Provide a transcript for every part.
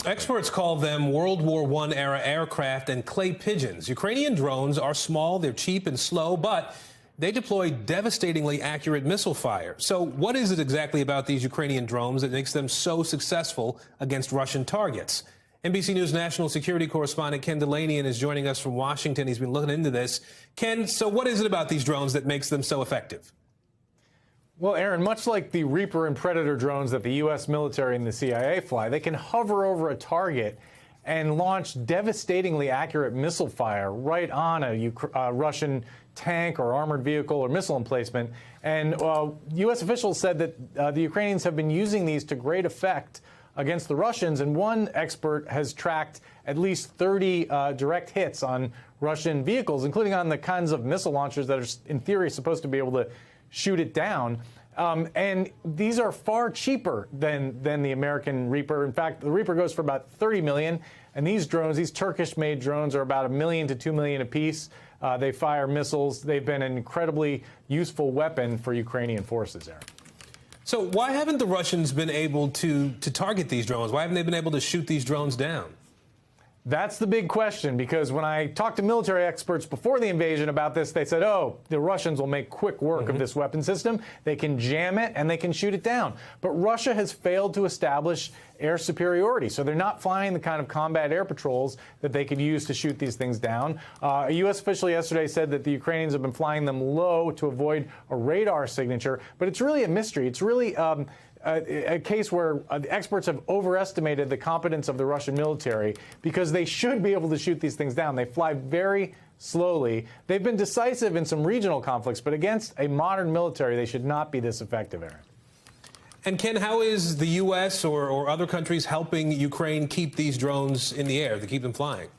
Experts call them World War I era aircraft and clay pigeons. Ukrainian drones are small, they're cheap and slow, but they deploy devastatingly accurate missile fire. So what is it exactly about these Ukrainian drones that makes them so successful against Russian targets? NBC News national security correspondent Ken Delanian is joining us from Washington. He's been looking into this. Ken, so what is it about these drones that makes them so effective? Well, Aaron, much like the Reaper and Predator drones that the U.S. military and the CIA fly, they can hover over a target and launch devastatingly accurate missile fire right on a Russian tank or armored vehicle or missile emplacement. And U.S. officials said that the Ukrainians have been using these to great effect against the Russians, and one expert has tracked at least 30 direct hits on Russian vehicles, including on the kinds of missile launchers that are, in theory, supposed to be able to shoot it down. And these are far cheaper than the American Reaper. In fact, the Reaper goes for about $30 million, and these drones, these Turkish-made drones, are about $1 million to $2 million apiece. They fire missiles. They've been an incredibly useful weapon for Ukrainian forces, Aaron. So why haven't the Russians been able to target these drones? Why haven't they been able to shoot these drones down? That's the big question, because when I talked to military experts before the invasion about this, they said, oh, the Russians will make quick work of this weapon system. They can jam it and they can shoot it down. But Russia has failed to establish air superiority, so they're not flying the kind of combat air patrols that they could use to shoot these things down. A U.S. official yesterday said that the Ukrainians have been flying them low to avoid a radar signature, but it's really a mystery. It's really a case where the experts have overestimated the competence of the Russian military, because they should be able to shoot these things down. They fly very slowly. They've been decisive in some regional conflicts, but against a modern military, they should not be this effective, Aaron. And Ken, how is the U.S. or other countries helping Ukraine keep these drones in the air, to keep them flying?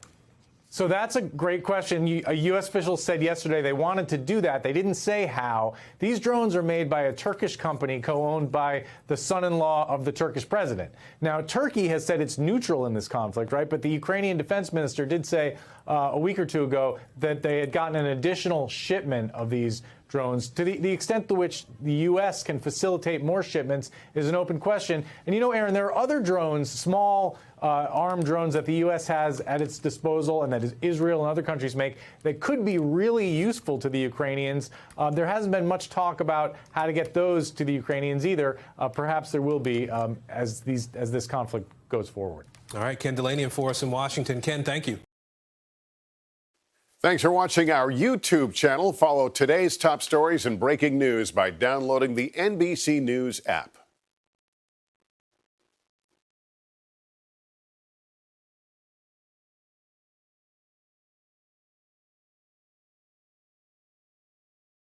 So that's a great question. A U.S. official said yesterday they wanted to do that. They didn't say how. These drones are made by a Turkish company co-owned by the son-in-law of the Turkish president. Now, Turkey has said it's neutral in this conflict, right? But the Ukrainian defense minister did say a week or two ago that they had gotten an additional shipment of these drones. To the extent to which the U.S. can facilitate more shipments is an open question. And you know, Aaron, there are other drones, small armed drones that the U.S. has at its disposal and that Israel and other countries make that could be really useful to the Ukrainians. There hasn't been much talk about how to get those to the Ukrainians either. Perhaps there will be as this conflict goes forward. All right, Ken Delanian for us in Washington. Ken, thank you. Thanks for watching our YouTube channel. Follow today's top stories and breaking news by downloading the NBC News app.